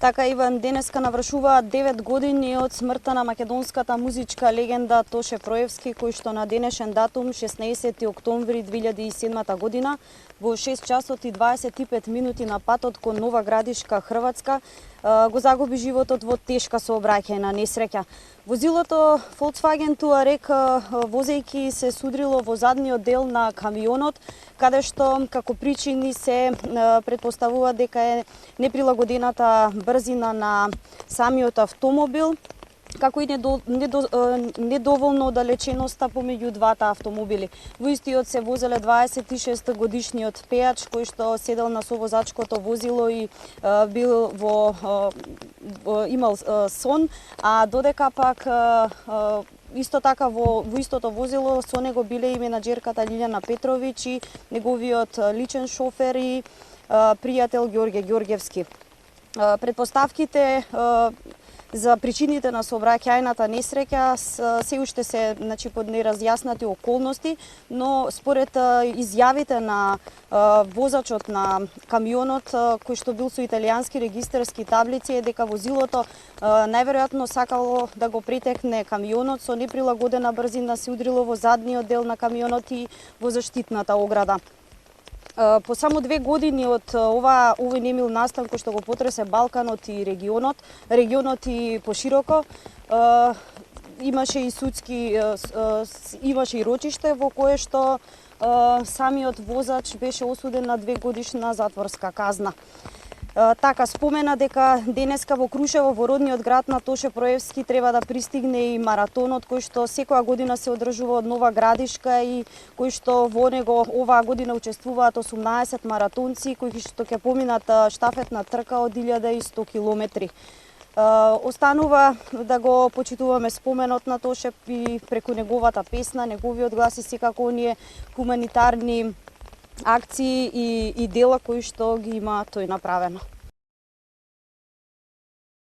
Така, Иван, денеска навршуваат 9 години од смртта на македонската музичка легенда Тоше Проевски, кој што на денешен датум, 16 октомври 2007 година, во 6 часот и 25 минути на патот кон Нова Градишка, Хрватска, го загуби животот во тешка сообраќајна несреќа. Возилото Volkswagen Touareg, возејќи се судрило во задниот дел на камионот, каде што како причини се претпоставува дека е неприлагодената брзина на самиот автомобил, како и недоволно оддалеченоста помеѓу двата автомобили. Во истиот се возеле 26 годишниот пејач кој што седел на совозачкото возило и бил имал сон, а додека пак исто така во истото возило со него биле и менаџерката Лилјана Петровиќ и неговиот личен шофер и пријател Ѓорѓе Ѓорѓевски. Предпоставките за причините на сообраќајната несреќа се уште се под неразјаснати околности, но според изјавите на возачот на камионот кој што бил со италијански регистарски таблици е дека возилото најверојатно сакало да го претекне камионот со неприлагодена брзина, се удрило во задниот дел на камионот и во заштитната ограда. По само 2 години од овој немил настан кој што го потресе Балканот и регионот и пошироко, имаше и имаше и рочиште во кое што самиот возач беше осуден на 2-годишна затворска казна. Така, спомена дека денеска во Крушево, во родниот град на Тоше Проевски, треба да пристигне и маратонот кој што секоја година се одржува од Нова Градишка и кој што во него оваа година учествуваат 18 маратонци кои што ќе поминат штафетна трка од 1100 километри. Останува да го почитуваме споменот на Тоше и преку неговата песна, неговиот глас и секако оние хуманитарни акции и дела кои што ги има тој направено.